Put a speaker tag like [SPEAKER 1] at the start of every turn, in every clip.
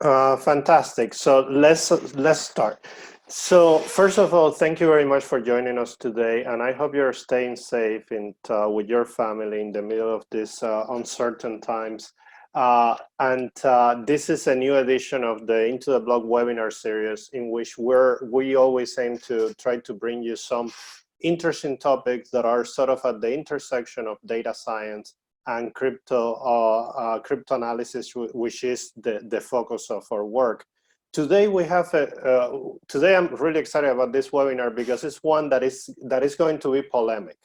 [SPEAKER 1] Fantastic. So let's start. So first of all, thank you very much for joining us today, and I hope you're staying safe with your family in the middle of these uncertain times. And this is a new edition of the Into the Block webinar series, in which we always aim to try to bring you some interesting topics that are sort of at the intersection of data science and crypto analysis, which is the focus of our work. Today today I'm really excited about this webinar because it's one that is going to be polemic.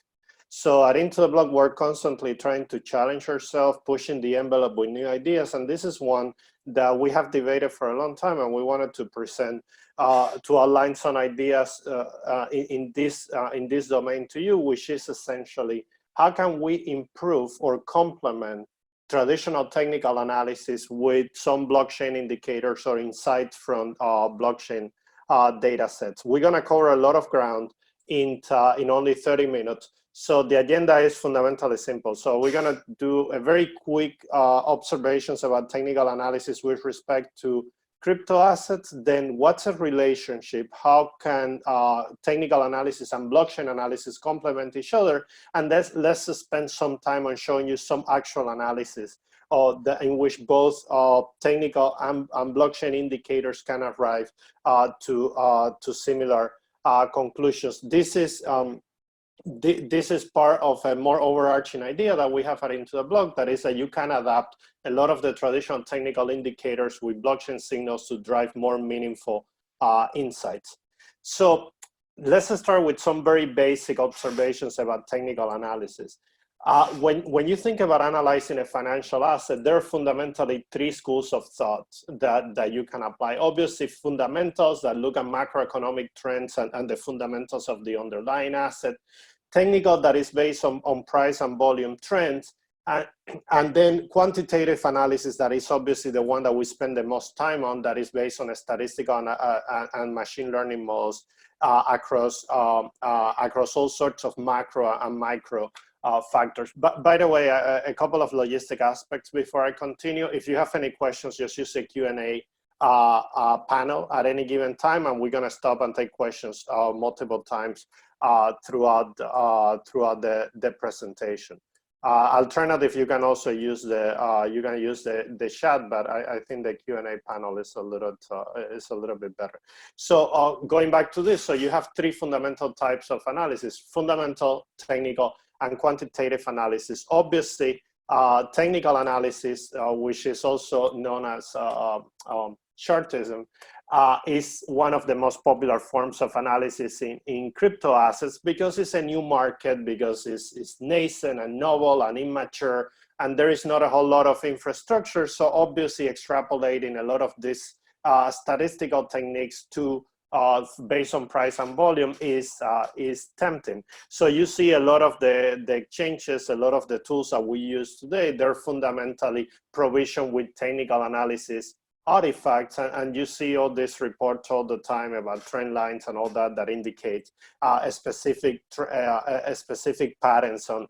[SPEAKER 1] So at Into the Block, we're constantly trying to challenge ourselves, pushing the envelope with new ideas, and this is one that we have debated for a long time, and we wanted to present to align some ideas in this domain to you, which is essentially how can we improve or complement traditional technical analysis with some blockchain indicators or insights from blockchain data sets. We're going to cover a lot of ground in only 30 minutes. So the agenda is fundamentally simple. So we're going to do a very quick observations about technical analysis with respect to crypto assets. Then what's a relationship? How can technical analysis and blockchain analysis complement each other? And let's spend some time on showing you some actual analysis in which both technical and blockchain indicators can arrive to similar conclusions. This is part of a more overarching idea that we have at Into the Block, that is that you can adapt a lot of the traditional technical indicators with blockchain signals to drive more meaningful insights. So let's start with some very basic observations about technical analysis. When you think about analyzing a financial asset, there are fundamentally three schools of thought that you can apply. Obviously, fundamentals that look at macroeconomic trends and the fundamentals of the underlying asset. Technical that is based on price and volume trends. And then quantitative analysis that is obviously the one that we spend the most time on, that is based on a statistical and machine learning models across all sorts of macro and micro factors. But by the way, a couple of logistic aspects before I continue. If you have any questions, just use the Q&A panel at any given time, and we're going to stop and take questions multiple times throughout the presentation. Alternative, you can also use the chat, but I think the Q&A panel is a little bit better. So going back to this, so you have three fundamental types of analysis: fundamental, technical, and quantitative analysis. Obviously, technical analysis, which is also known as chartism, is one of the most popular forms of analysis in crypto assets, because it's a new market, because it's nascent and novel and immature, and there is not a whole lot of infrastructure. So obviously extrapolating a lot of these statistical techniques to based on price and volume is tempting. So you see a lot of the exchanges, a lot of the tools that we use today, they're fundamentally provisioned with technical analysis artifacts, and you see all these reports all the time about trend lines and all that indicate a specific patterns on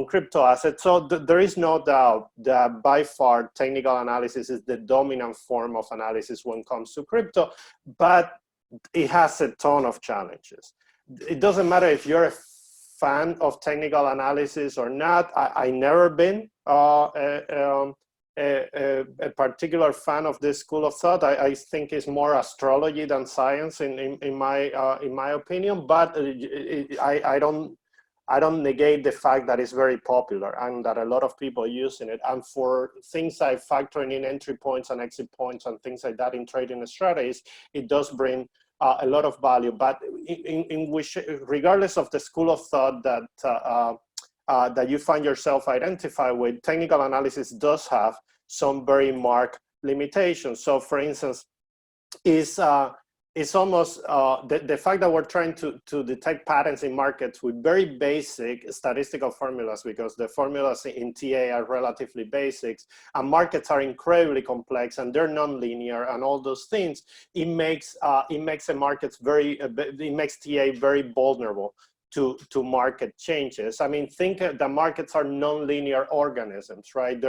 [SPEAKER 1] crypto assets. So there is no doubt that by far technical analysis is the dominant form of analysis when it comes to crypto, but it has a ton of challenges. It doesn't matter if you're a fan of technical analysis or not. I never been a particular fan of this school of thought. I think it's more astrology than science in my opinion, but I don't negate the fact that it's very popular and that a lot of people are using it. And for things like factoring in entry points and exit points and things like that in trading strategies, it does bring a lot of value. But in which, regardless of the school of thought that you find yourself identified with, technical analysis does have some very marked limitations. So for instance, it's almost the fact that we're trying to detect patterns in markets with very basic statistical formulas, because the formulas in TA are relatively basic and markets are incredibly complex and they're non-linear and all those things. It makes the markets it makes TA very vulnerable to market changes. I mean, think that markets are non-linear organisms, right?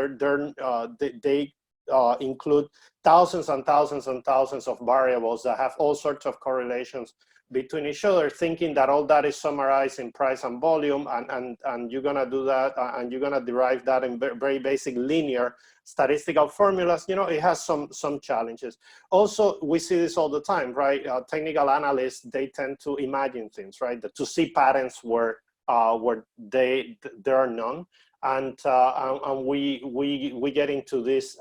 [SPEAKER 1] include thousands and thousands and thousands of variables that have all sorts of correlations between each other, thinking that all that is summarized in price and volume, and you're gonna do that, and you're gonna derive that in very basic linear statistical formulas. You know, it has some challenges. Also, we see this all the time, right? Technical analysts, they tend to imagine things, right? To see patterns where there are none. And we get into this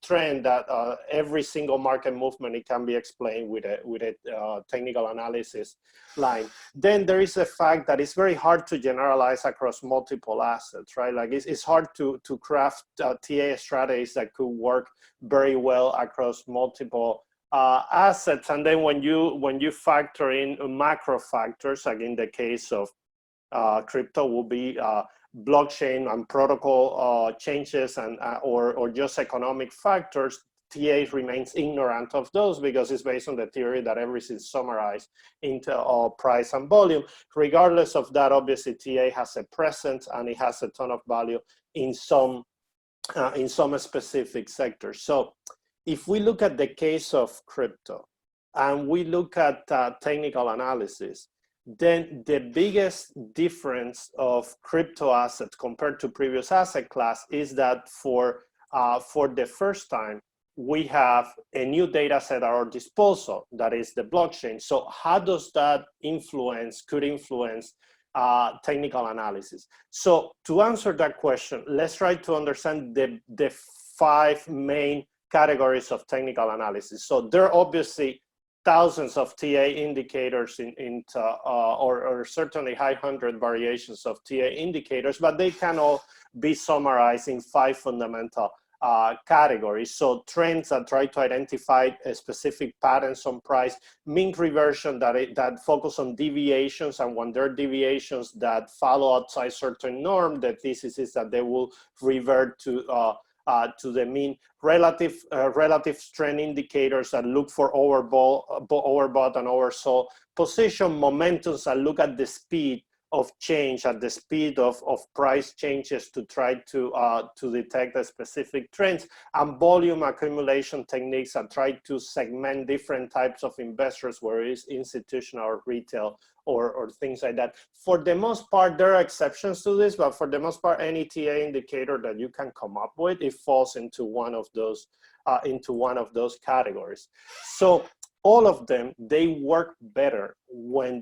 [SPEAKER 1] trend that every single market movement, it can be explained with a technical analysis line. Then there is the fact that it's very hard to generalize across multiple assets, right? Like it's hard to craft TA strategies that could work very well across multiple assets. And then when you factor in macro factors, like in the case of crypto, will be blockchain and protocol changes, and or just economic factors, TA remains ignorant of those because it's based on the theory that everything is summarized into price and volume. Regardless of that, obviously TA has a presence and it has a ton of value in some specific sectors. So if we look at the case of crypto and we look at technical analysis, then the biggest difference of crypto assets compared to previous asset class is that for the first time, we have a new data set at our disposal, that is the blockchain. So how does that could influence technical analysis? So to answer that question, let's try to understand the 5 main categories of technical analysis. So there are obviously thousands of TA indicators or certainly high hundred variations of TA indicators, but they can all be summarized in 5 fundamental categories. So trends that try to identify specific patterns on price, mean reversion that focus on deviations, and when there are deviations that follow outside certain norm, the thesis is that they will revert to the mean. Relative strength indicators that look for overbought and oversold position, momentums that look at the speed of change, at the speed of price changes to try to detect the specific trends, and volume accumulation techniques that try to segment different types of investors, whether it's institutional or retail or things like that. For the most part, there are exceptions to this, but for the most part, any TA indicator that you can come up with, it falls into one of those categories. So all of them, they work better when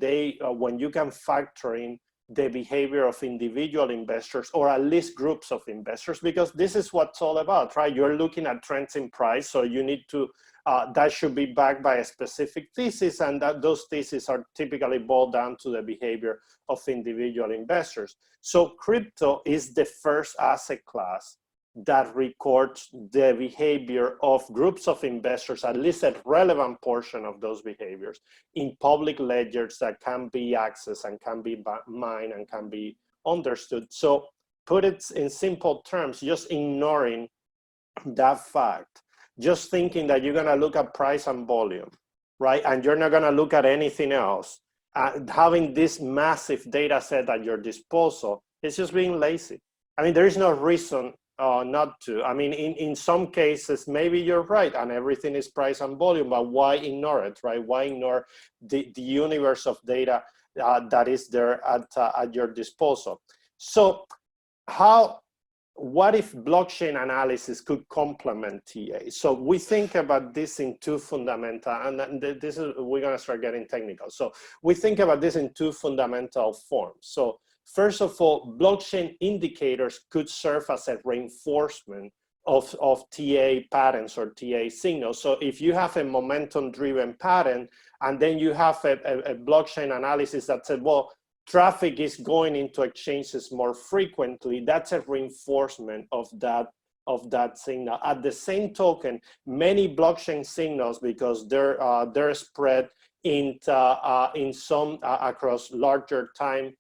[SPEAKER 1] you can factor in the behavior of individual investors, or at least groups of investors, because this is what it's all about, right? You're looking at trends in price, so you need to, that should be backed by a specific thesis, and those theses are typically boiled down to the behavior of individual investors. So crypto is the first asset class that records the behavior of groups of investors, at least a relevant portion of those behaviors, in public ledgers that can be accessed and can be mined and can be understood. So put it in simple terms, just ignoring that fact, just thinking that you're gonna look at price and volume, right? And you're not gonna look at anything else. Having this massive data set at your disposal, it's just being lazy. I mean, there is no reason not to. I mean, in some cases, maybe you're right and everything is price and volume, but why ignore it, right? Why ignore the universe of data that is there at your disposal? So what if blockchain analysis could complement TA? So we think about this in 2 fundamental, and this is, we're gonna start getting technical. So we think about this in 2 fundamental forms. So first of all, blockchain indicators could serve as a reinforcement of TA patterns or TA signals. So if you have a momentum-driven pattern, and then you have a blockchain analysis that said, well, traffic is going into exchanges more frequently, that's a reinforcement of that signal. At the same token, many blockchain signals, because they're spread in some across larger time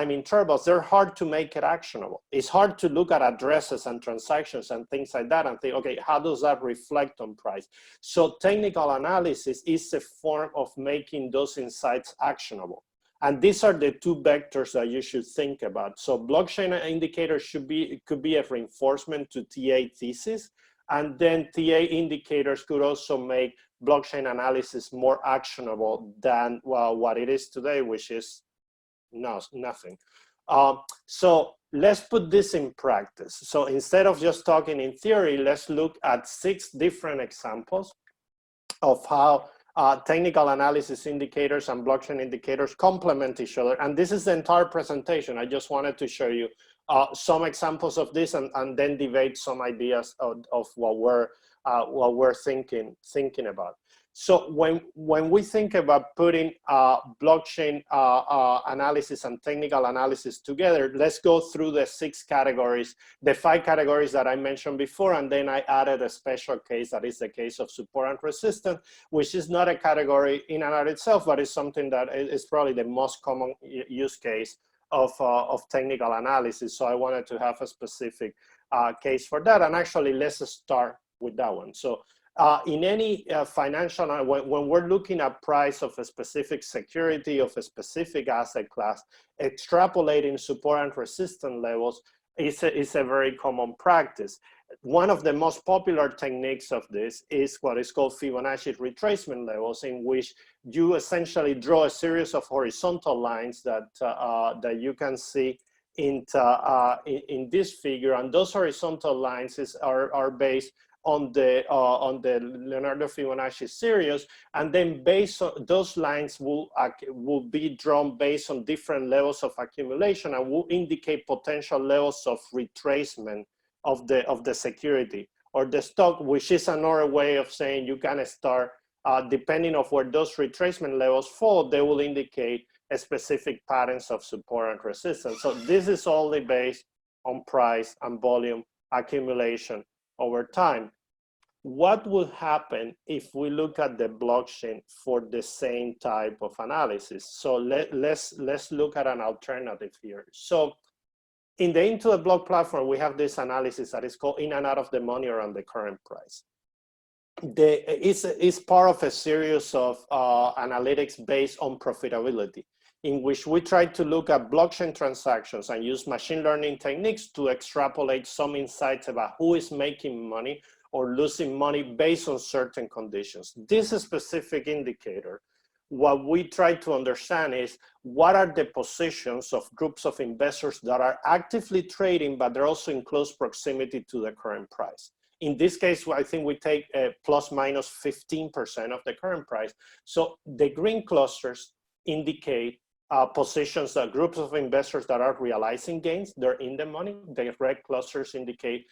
[SPEAKER 1] intervals, they're hard to make it actionable. It's hard to look at addresses and transactions and things like that and think, okay, how does that reflect on price? So technical analysis is a form of making those insights actionable. And these are the two vectors that you should think about. So blockchain indicators could be a reinforcement to TA thesis. And then TA indicators could also make blockchain analysis more actionable than, well, what it is today, which is nothing. So let's put this in practice. So instead of just talking in theory, let's look at 6 different examples of how technical analysis indicators and blockchain indicators complement each other. And this is the entire presentation. I just wanted to show you some examples of this and then debate some ideas of what we're thinking about. So when we think about putting blockchain analysis and technical analysis together, let's go through the 6 categories, the 5 categories that I mentioned before, and then I added a special case that is the case of support and resistance, which is not a category in and of itself, but is something that is probably the most common use case of technical analysis. So I wanted to have a specific case for that, and actually let's start with that one. So in any financial, when we're looking at price of a specific security, of a specific asset class, extrapolating support and resistance levels is a very common practice. One of the most popular techniques of this is what is called Fibonacci retracement levels, in which you essentially draw a series of horizontal lines that you can see in this figure, and those horizontal lines are based on the Leonardo Fibonacci series, and then based on those lines will be drawn based on different levels of accumulation and will indicate potential levels of retracement of the security or the stock, which is another way of saying you can start depending on where those retracement levels fall, they will indicate a specific patterns of support and resistance. So this is only based on price and volume accumulation over time. What will happen if we look at the blockchain for the same type of analysis? So let's look at an alternative here. So in the Into the Block platform, we have this analysis that is called in and out of the money around the current price. It's part of a series of analytics based on profitability, in which we try to look at blockchain transactions and use machine learning techniques to extrapolate some insights about who is making money or losing money based on certain conditions. This specific indicator, what we try to understand is what are the positions of groups of investors that are actively trading, but they're also in close proximity to the current price. In this case, I think we take plus minus 15% of the current price. So the green clusters indicate positions, groups of investors that are realizing gains, they're in the money. The red clusters indicate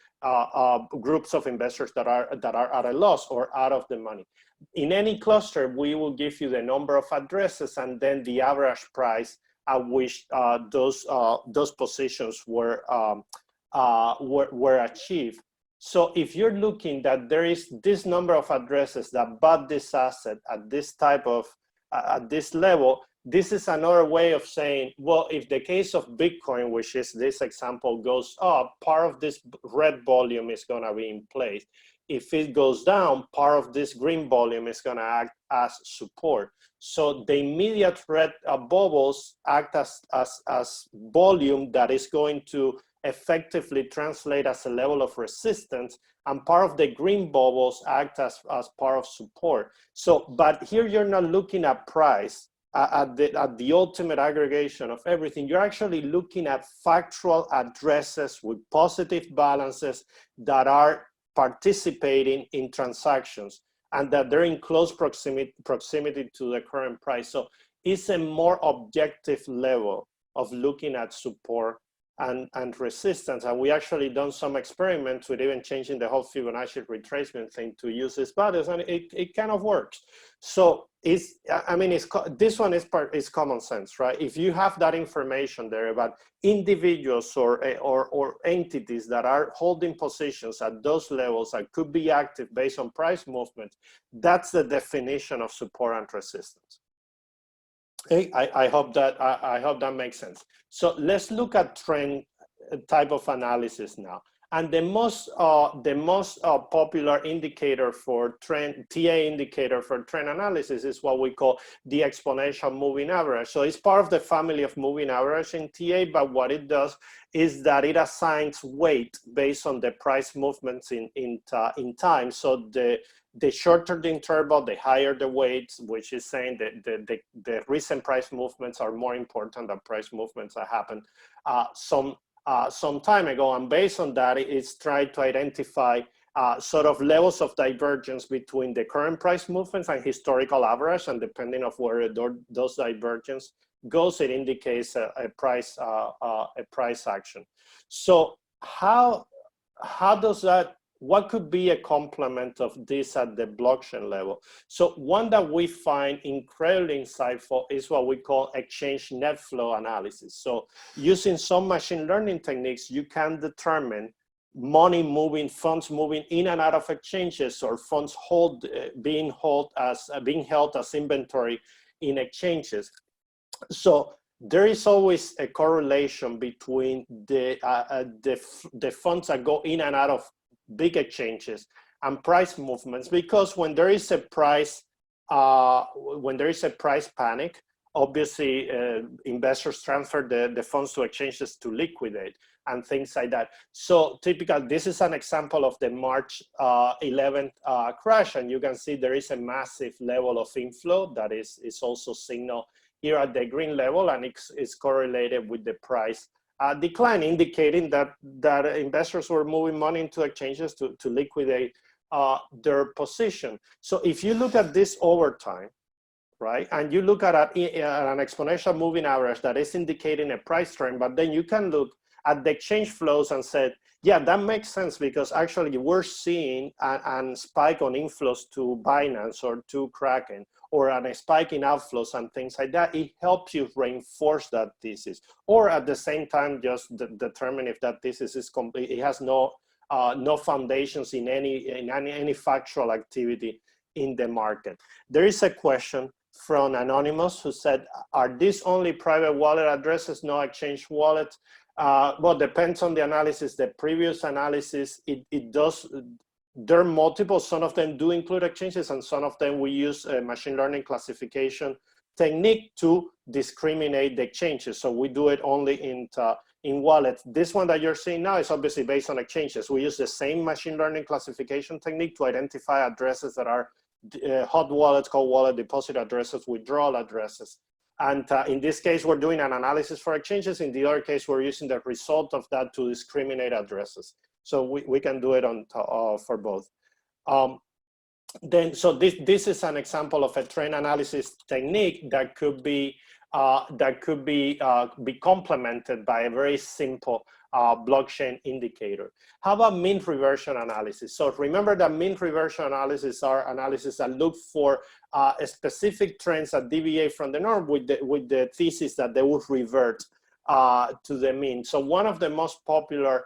[SPEAKER 1] groups of investors that are at a loss or out of the money. In any cluster, we will give you the number of addresses and then the average price at which those positions were achieved. So if you're looking that there is this number of addresses that bought this asset at this type of at this level, this is another way of saying, well, if the case of Bitcoin, which is this example, goes up, part of this red volume is going to be in place. If it goes down, part of this green volume is going to act as support. So the immediate red bubbles act as volume that is going to effectively translate as a level of resistance, and part of the green bubbles act as part of support. So, but here you're not looking at price, at the ultimate aggregation of everything. You're actually looking at factual addresses with positive balances that are participating in transactions and that they're in close proximity to the current price. So it's a more objective level of looking at support and resistance. And we actually done some experiments with even changing the whole Fibonacci retracement thing to use these values, and it kind of works. So this one is common sense, right? If you have that information there about individuals or entities that are holding positions at those levels that could be active based on price movement, that's the definition of support and resistance. Okay, I hope that makes sense. So let's look at trend type of analysis now. And the most popular indicator for trend, TA indicator for trend analysis is what we call the exponential moving average. So it's part of the family of moving average in TA, but what it does is that it assigns weight based on the price movements in time. So the shorter the interval, the higher the weight, which is saying that the recent price movements are more important than price movements that happened some time ago. And based on that, it's tried to identify sort of levels of divergence between the current price movements and historical average. And depending on where those divergence goes, it indicates a price action. So how does that, what could be a complement of this at the blockchain level? So one that we find incredibly insightful is what we call exchange net flow analysis. So using some machine learning techniques, you can determine money moving, funds moving in and out of exchanges, or funds being held as inventory in exchanges. So there is always a correlation between the funds that go in and out of big exchanges and price movements, because when there is a price panic, obviously investors transfer the funds to exchanges to liquidate and things like that. So typically, this is an example of the March 11th crash, and you can see there is a massive level of inflow that is also signaled here at the green level, and it's correlated with the price decline, indicating that investors were moving money into exchanges to liquidate their position. So if you look at this over time, right, and you look at an exponential moving average that is indicating a price trend, but then you can look at the exchange flows and said, yeah, that makes sense, because actually we're seeing a spike on inflows to Binance or to Kraken, or a spike in outflows and things like that. It helps you reinforce that thesis, or at the same time just determine if that thesis is complete. It has no foundations in any factual activity in the market. There is a question from Anonymous who said, are these only private wallet addresses, no exchange wallet? Well, depends on the analysis. The previous analysis, it does, there are multiple, some of them do include exchanges, and some of them we use a machine learning classification technique to discriminate the exchanges. So we do it only in wallets. This one that you're seeing now is obviously based on exchanges. We use the same machine learning classification technique to identify addresses that are hot wallets, cold wallet, deposit addresses, withdrawal addresses. And in this case, we're doing an analysis for exchanges. In the other case, we're using the result of that to discriminate addresses. So we can do it for both. So this is an example of a trend analysis technique that could be complemented by a very simple blockchain indicator. How about mean reversion analysis? So remember that mean reversion analysis are analysis that look for specific trends that deviate from the norm with the thesis that they would revert to the mean. So one of the most popular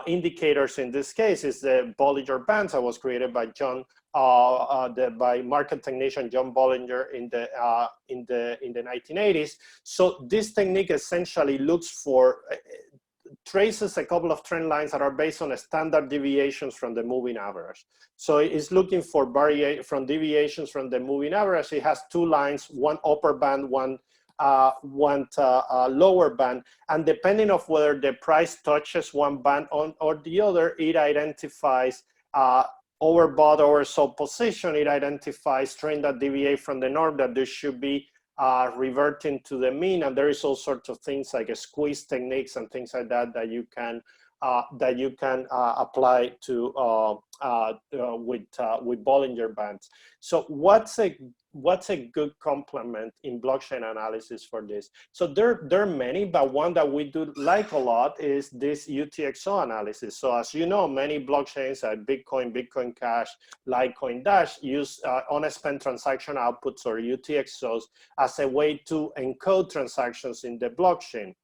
[SPEAKER 1] indicators in this case is the Bollinger Bands that was created by by market technician John Bollinger in the 1980s. So this technique essentially looks for traces a couple of trend lines that are based on standard deviations from the moving average. So it's looking for deviations from the moving average. It has two lines, one upper band, one lower band, and depending on whether the price touches one band or the other, it identifies overbought, oversold position. It identifies trend that deviate from the norm, that there should be reverting to the mean, and there is all sorts of things like a squeeze techniques and things like that that you can apply to with Bollinger Bands. So what's a good complement in blockchain analysis for this? So there are many, but one that we do like a lot is this UTXO analysis. So as you know, many blockchains like Bitcoin, Bitcoin Cash, Litecoin Dash use unspent transaction outputs, or UTXOs, as a way to encode transactions in the blockchain.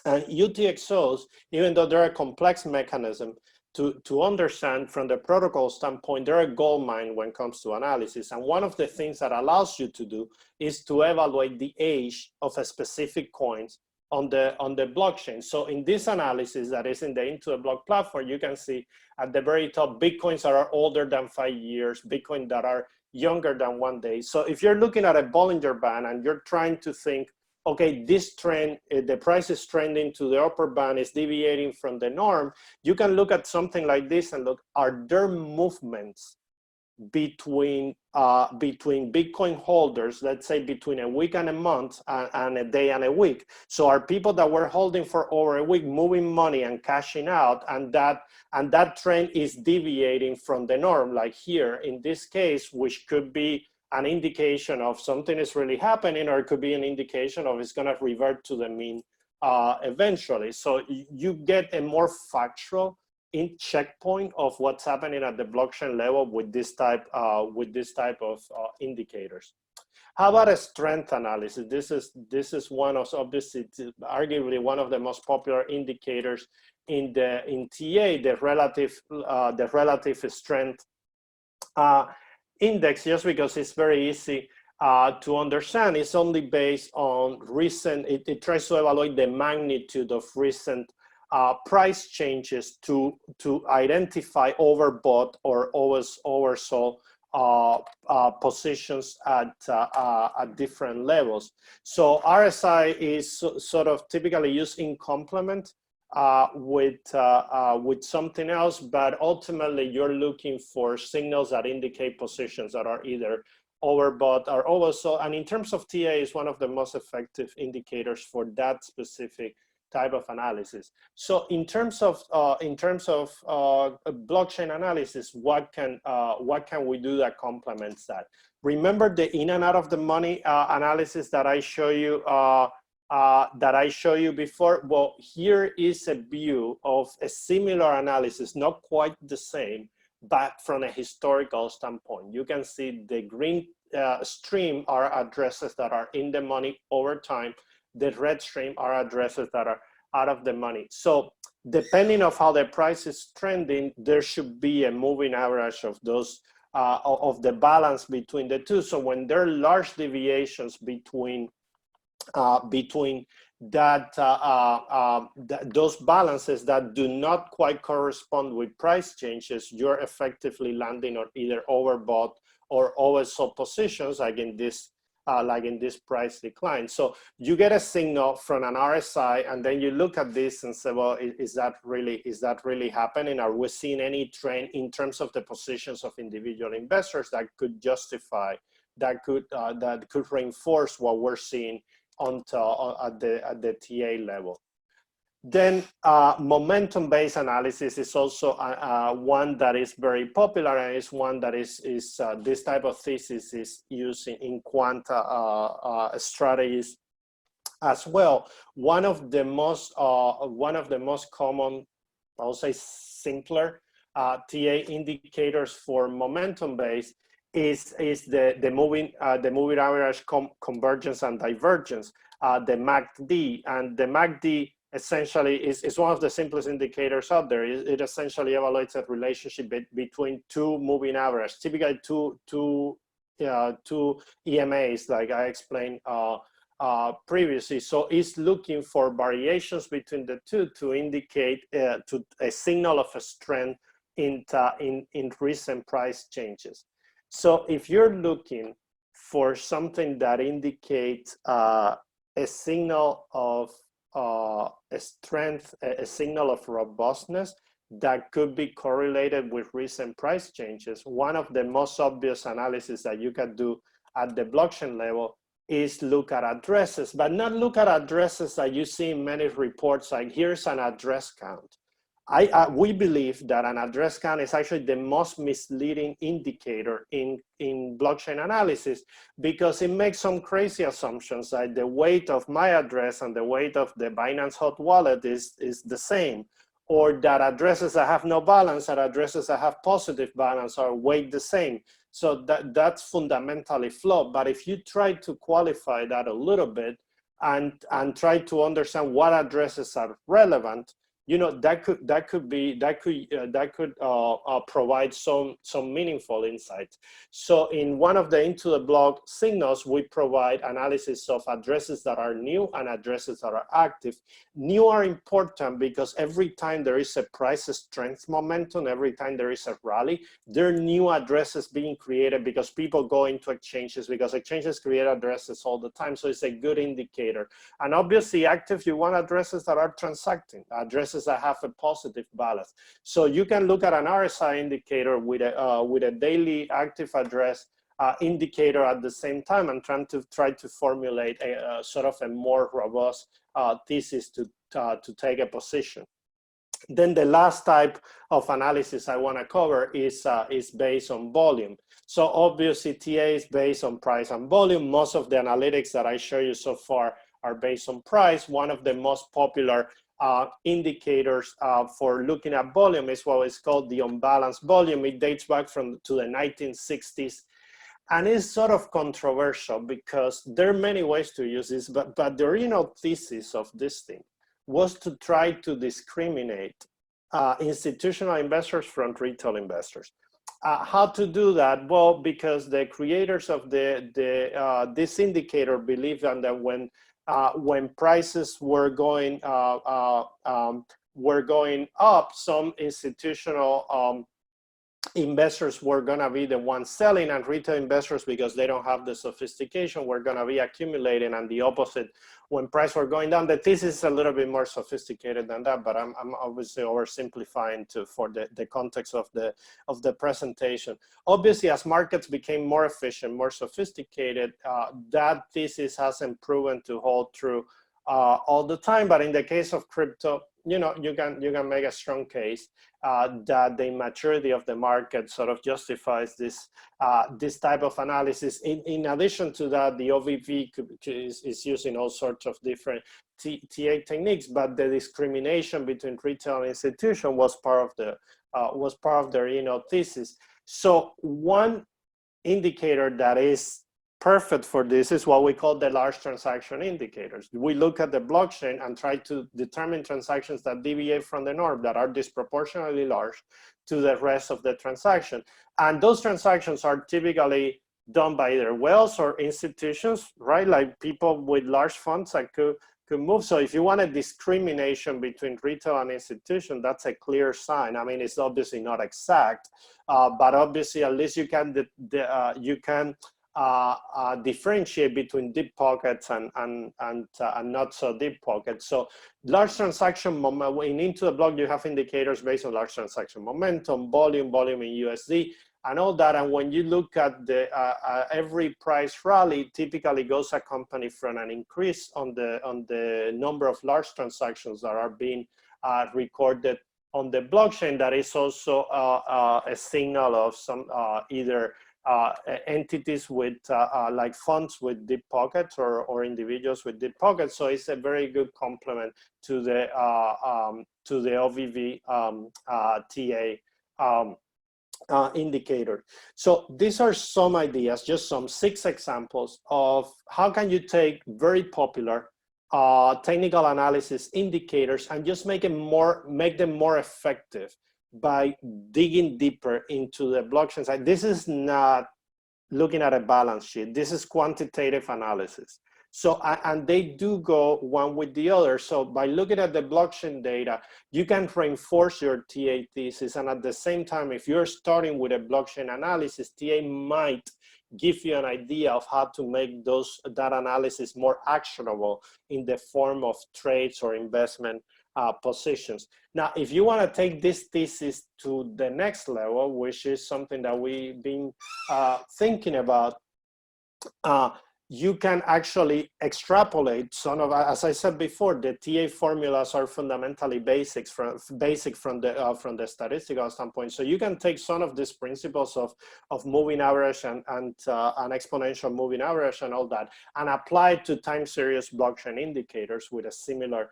[SPEAKER 1] And UTXOs, even though they're a complex mechanism to understand from the protocol standpoint, they're a gold mine when it comes to analysis. And one of the things that allows you to do is to evaluate the age of a specific coins on the blockchain. So in this analysis that is in the Into the Block platform, you can see at the very top, Bitcoins that are older than 5 years, Bitcoin that are younger than 1 day. So if you're looking at a Bollinger Band and you're trying to think, okay, this trend, the price is trending to the upper band, is deviating from the norm, you can look at something like this and look, are there movements between Bitcoin holders, let's say between a week and a month and a day and a week? So are people that were holding for over a week moving money and cashing out, and that trend is deviating from the norm, like here in this case, which could be an indication of something is really happening, or it could be an indication of it's going to revert to the mean eventually. So you get a more factual checkpoint of what's happening at the blockchain level with this type of indicators. How about a strength analysis? This is one of, obviously, arguably one of the most popular indicators in TA, the relative strength index, just because it's very easy to understand. It's only based on recent, it tries to evaluate the magnitude of recent price changes to identify overbought or oversold positions at different levels. So RSI is sort of typically used in complement with something else, but ultimately you're looking for signals that indicate positions that are either overbought or oversold. And in terms of TA, is one of the most effective indicators for that specific type of analysis. So in terms of blockchain analysis, what can we do that complements that? Remember the in and out of the money analysis that I show you before? Well, here is a view of a similar analysis, not quite the same, but from a historical standpoint. You can see the green stream are addresses that are in the money over time. The red stream are addresses that are out of the money. So depending on how the price is trending, there should be a moving average of those of the balance between the two. So when there are large deviations between those balances that do not quite correspond with price changes, you're effectively landing on either overbought or oversold positions, like in this price decline. So you get a signal from an RSI, and then you look at this and say, well, is that really happening? Are we seeing any trend in terms of the positions of individual investors that could justify, that could reinforce what we're seeing at the TA level? Then momentum-based analysis is also one that is very popular, and is one that is this type of thesis is used in quant strategies as well. One of the most common, I'll say simpler TA indicators for momentum-based is the moving average convergence and divergence, the MACD, and the MACD essentially is one of the simplest indicators out there. It essentially evaluates a relationship between two moving averages, typically two EMAs, like I explained previously. So it's looking for variations between the two to indicate to a signal of a strength in recent price changes. So if you're looking for something that indicates a signal of a strength, a signal of robustness that could be correlated with recent price changes, one of the most obvious analysis that you can do at the blockchain level is look at addresses, but not look at addresses that you see in many reports, like here's an address count. We believe that an address count is actually the most misleading indicator in blockchain analysis, because it makes some crazy assumptions, like the weight of my address and the weight of the Binance Hot Wallet is the same, or that addresses that have no balance and addresses that have positive balance are weight the same. So that's fundamentally flawed. But if you try to qualify that a little bit and try to understand what addresses are relevant, that could provide some meaningful insights. So in one of the Into the Block signals, we provide analysis of addresses that are new and addresses that are active. New are important because every time there is a price strength momentum, every time there is a rally, there are new addresses being created because people go into exchanges, because exchanges create addresses all the time. So it's a good indicator. And obviously active, you want addresses that are transacting, addresses that have a positive balance. So you can look at an RSI indicator with a daily active address indicator at the same time, and try to formulate a sort of a more robust thesis to take a position. Then the last type of analysis I want to cover is based on volume. So obviously TA is based on price and volume. Most of the analytics that I show you so far are based on price. One of the most popular indicators for looking at volume is what is called the unbalanced volume. It dates back to the 1960s. And it's sort of controversial because there are many ways to use this, but the original thesis of this thing was to try to discriminate institutional investors from retail investors. How to do that? Well, because the creators of this indicator believed that when prices were going up, some institutional investors were going to be the ones selling, and retail investors, because they don't have the sophistication, were going to be accumulating, and the opposite when prices were going down. The thesis is a little bit more sophisticated than that, but I'm obviously oversimplifying for the context of the presentation. Obviously, as markets became more efficient, more sophisticated, that thesis hasn't proven to hold true all the time. But in the case of crypto, you can make a strong case that the maturity of the market sort of justifies this type of analysis. In addition to that, the OVV is using all sorts of different TA techniques, but the discrimination between retail and institution was part of their thesis. So one indicator that is perfect for this is what we call the large transaction indicators. We look at the blockchain and try to determine transactions that deviate from the norm, that are disproportionately large to the rest of the transaction. And those transactions are typically done by either whales or institutions, right? Like people with large funds that could move. So if you want a discrimination between retail and institution, that's a clear sign. I mean, it's obviously not exact, but obviously at least you can differentiate between deep pockets and not so deep pockets. So large transaction momentum, into the block, you have indicators based on large transaction momentum, volume in USD, and all that. And when you look at the every price rally, typically goes accompanied from an increase on the number of large transactions that are being recorded on the blockchain. That is also a signal of some either entities with like funds with deep pockets or individuals with deep pockets. So it's a very good complement to the OVV TA indicator. So these are some ideas, just some 6 examples of how can you take very popular technical analysis indicators and just make them more effective by digging deeper into the blockchain side. This is not looking at a balance sheet. This is quantitative analysis. So, and they do go one with the other. So by looking at the blockchain data, you can reinforce your TA thesis. And at the same time, if you're starting with a blockchain analysis, TA might give you an idea of how to make that analysis more actionable in the form of trades or investment positions. Now, if you want to take this thesis to the next level, which is something that we've been thinking about, you can actually extrapolate some of, as I said before, the TA formulas are fundamentally basic from the statistical standpoint. So you can take some of these principles of moving average and an exponential moving average and all that, and apply it to time series blockchain indicators with a similar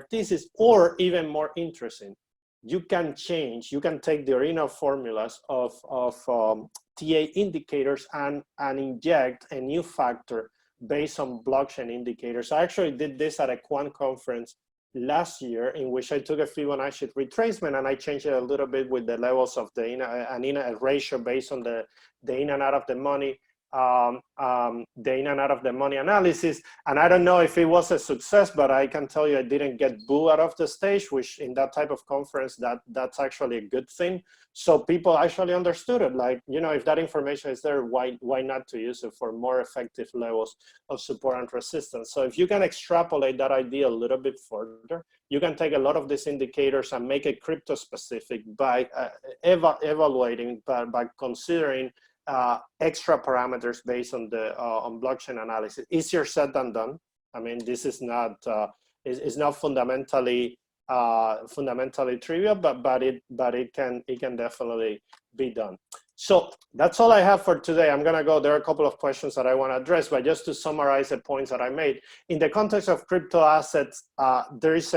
[SPEAKER 1] thesis. Or even more interesting, you can take the original formulas of TA indicators and inject a new factor based on blockchain indicators. I actually did this at a quant conference last year, in which I took a Fibonacci retracement and I changed it a little bit with the levels of the a ratio based on the in and out of the money, the in and out of the money analysis. And I don't know if it was a success, but I can tell you I didn't get booed out of the stage, which in that type of conference, that's actually a good thing. So people actually understood it. Like, you know, if that information is there, why not to use it for more effective levels of support and resistance? So if you can extrapolate that idea a little bit further, you can take a lot of these indicators and make it crypto specific by evaluating, by considering extra parameters based on the on blockchain analysis. Easier said than done. I mean, this is not is not fundamentally trivial, but it can definitely be done. So that's all I have for today. I'm gonna go. There are a couple of questions that I want to address, but just to summarize the points that I made in the context of crypto assets, there is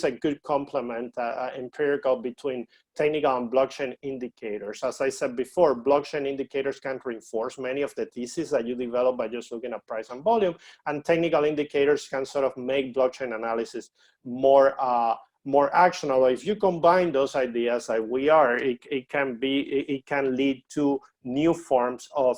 [SPEAKER 1] a good complement empirical between technical and blockchain indicators. As I said before, blockchain indicators can reinforce many of the theses that you develop by just looking at price and volume, and technical indicators can sort of make blockchain analysis more actionable. If you combine those ideas like we are, it can lead to new forms of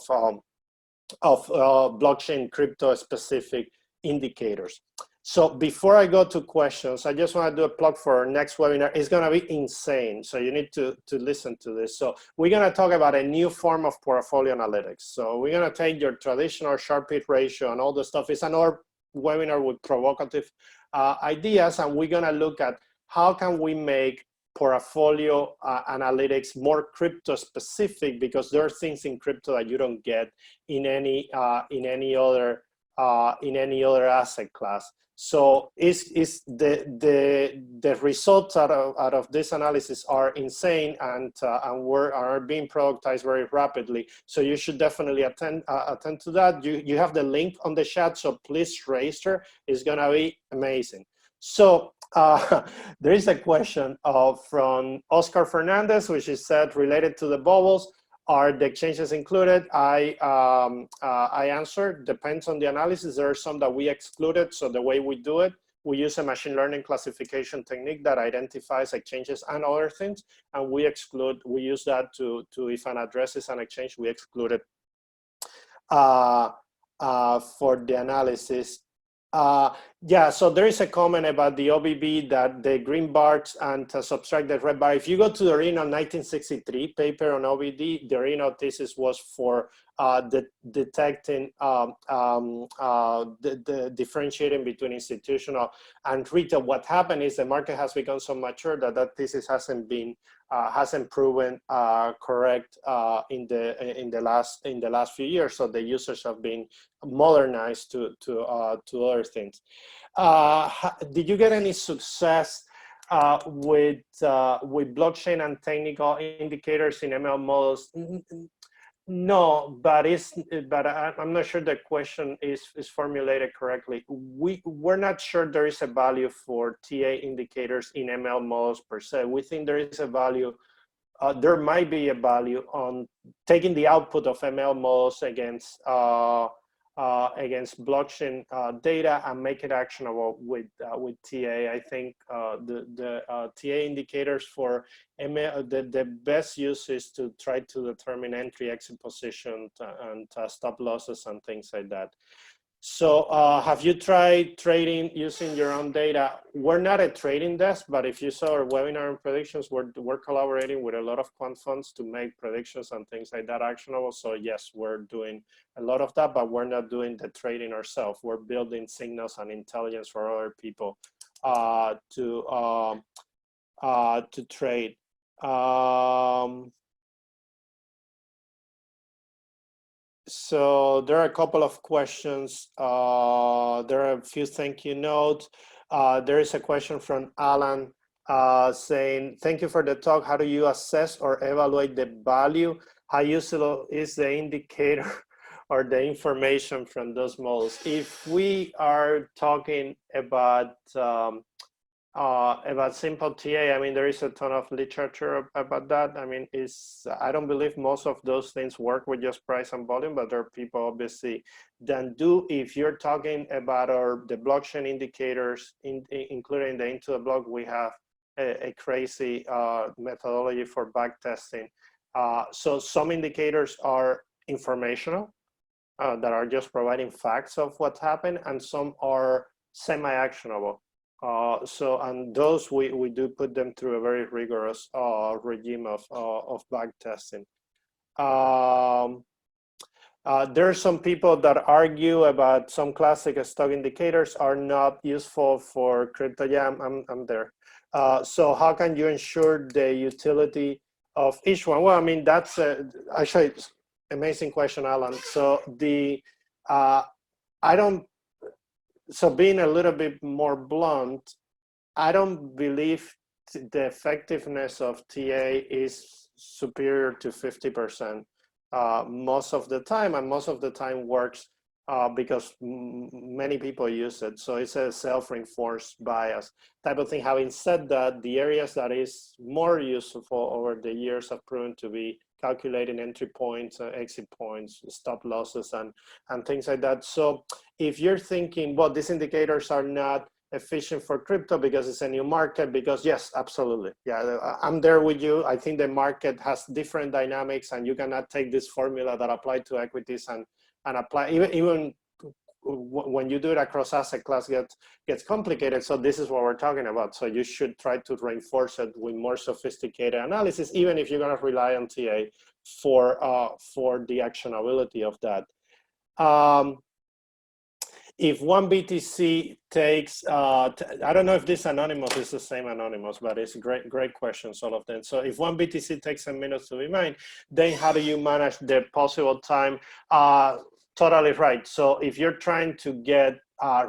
[SPEAKER 1] blockchain crypto specific indicators. So before I go to questions, I just want to do a plug for our next webinar. It's going to be insane. So you need to listen to this. So we're going to talk about a new form of portfolio analytics. So we're going to take your traditional Sharpe hit ratio and all the stuff. It's another webinar with provocative ideas. And we're going to look at how can we make portfolio analytics more crypto specific, because there are things in crypto that you don't get in any other asset class. So the results out of this analysis are insane and are being productized very rapidly. So you should definitely attend to that. You have the link on the chat, so please register. It's gonna be amazing. So there is a question from Oscar Fernandez, which is said related to the bubbles. Are the exchanges included? I answered, depends on the analysis. There are some that we excluded. So the way we do it, we use a machine learning classification technique that identifies exchanges and other things. And we use that to if an address is an exchange, we exclude it for the analysis. Yeah, so there is a comment about the OBB that the green bars and subtract the red bar. If you go to the original 1963 paper on OBD, the original thesis was for detecting the differentiating between institutional and retail. What happened is the market has become so mature that thesis hasn't proven correct in the last few years. So the users have been modernized to other things. Did you get any success with blockchain and technical indicators in ML models? No, but I'm not sure the question is formulated correctly. We're not sure there is a value for TA indicators in ML models per se. We think there is a value. There might be a value on taking the output of ML models against blockchain data and make it actionable with TA. I think the TA indicators for ML, the best use is to try to determine entry, exit position, and stop losses and things like that. So have you tried trading using your own data? We're not a trading desk, but if you saw our webinar and predictions, we're collaborating with a lot of quant funds to make predictions and things like that actionable. So yes, we're doing a lot of that, but we're not doing the trading ourselves. We're building signals and intelligence for other people to trade. So there are a couple of questions. There are a few thank you notes. There is a question from Alan saying, thank you for the talk. How do you assess or evaluate the value? How useful is the indicator or the information from those models? If we are talking about About simple TA, I mean, there is a ton of literature about that. I mean, I don't believe most of those things work with just price and volume, but there are people obviously that do. If you're talking about the blockchain indicators, including the into the block, we have a crazy methodology for back testing. So some indicators are informational, that are just providing facts of what happened, and some are semi-actionable. And those we do put them through a very rigorous regime of back testing. There are some people that argue about some classic stock indicators are not useful for crypto. Yeah, I'm there. So how can you ensure the utility of each one? Well, I mean, that's actually amazing question, Alan. So so being a little bit more blunt, I don't believe the effectiveness of TA is superior to 50% most of the time, and most of the time works because many people use it. So it's a self-reinforced bias type of thing. Having said that, the areas that is more useful over the years have proven to be calculating entry points, exit points, stop losses, and things like that. So if you're thinking, well, these indicators are not efficient for crypto because it's a new market, because yes, absolutely. Yeah, I'm there with you. I think the market has different dynamics, and you cannot take this formula that applied to equities and apply, even when you do it across asset class gets complicated. So this is what we're talking about. So you should try to reinforce it with more sophisticated analysis, even if you're going to rely on TA for the actionability of that. If one BTC takes, I don't know if this anonymous is the same anonymous, but it's great questions, all of them. So if one BTC takes a minute to be mined, then how do you manage the possible time? Totally right. So if you're trying to get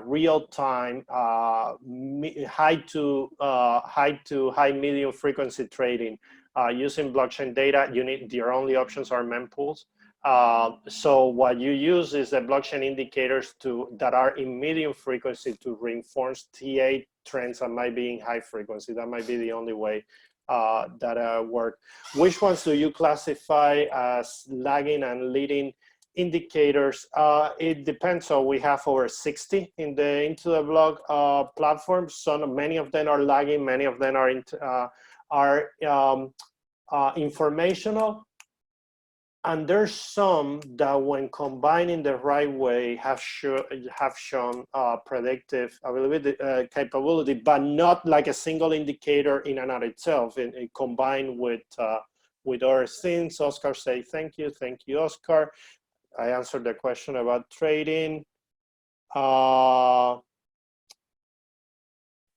[SPEAKER 1] real time, high to high medium frequency trading using blockchain data, your only options are mempools. So what you use is the blockchain indicators that are in medium frequency to reinforce TA trends that might be in high frequency. That might be the only way that work. Which ones do you classify as lagging and leading indicators? It depends. So we have over 60 in the into the block platforms. So many of them are lagging. Many of them are informational. And there's some that, when combined in the right way, have shown predictive ability, capability, but not like a single indicator in and of itself. It combined with other things. Oscar say thank you, Oscar. I answered the question about trading.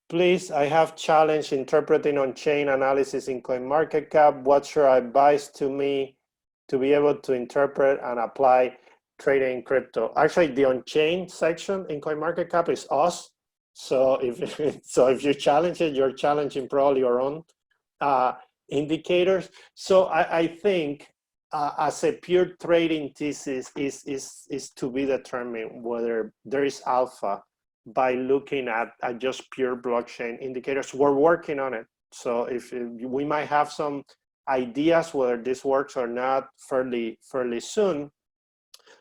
[SPEAKER 1] Please, I have challenge interpreting on-chain analysis in CoinMarketCap. What's your advice to me to be able to interpret and apply trading in crypto? Actually, the on-chain section in CoinMarketCap is us. So if you challenge it, you're challenging probably your own indicators. So I think as a pure trading thesis is to be determined whether there is alpha by looking at just pure blockchain indicators. We're working on it. So if we might have some ideas whether this works or not fairly soon.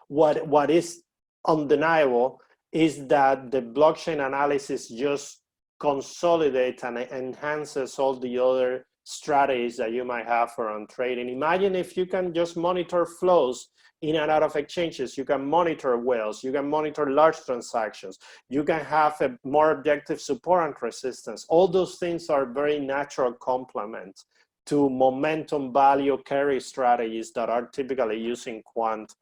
[SPEAKER 1] What is undeniable is that the blockchain analysis just consolidates and enhances all the other strategies that you might have around trading. Imagine if you can just monitor flows in and out of exchanges, you can monitor whales, you can monitor large transactions, you can have a more objective support and resistance. All those things are very natural complements to momentum value carry strategies that are typically using quant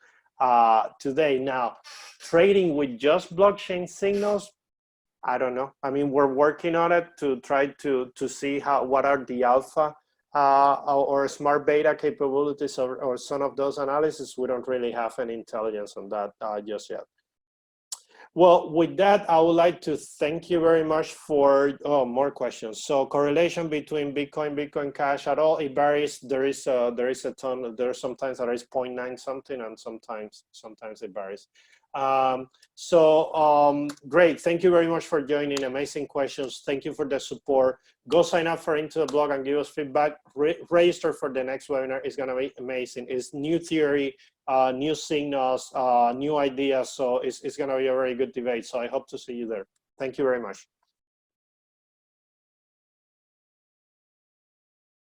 [SPEAKER 1] today. Now, trading with just blockchain signals, I don't know. I mean, we're working on it to try to see what are the alpha or smart beta capabilities or some of those analysis. We don't really have any intelligence on that just yet. Well, with that, I would like to thank you very much for more questions. So correlation between Bitcoin Cash at all, it varies. There is a ton. There are sometimes that is 0.9 something, and sometimes it varies. Great, thank you very much for joining. Amazing questions. Thank you for the support. Go sign up for Into the Blog and give us feedback. Register for the next webinar. It's gonna be amazing. It's new theory, new signals, new ideas. So it's gonna be a very good debate. So I hope to see you there. Thank you very much.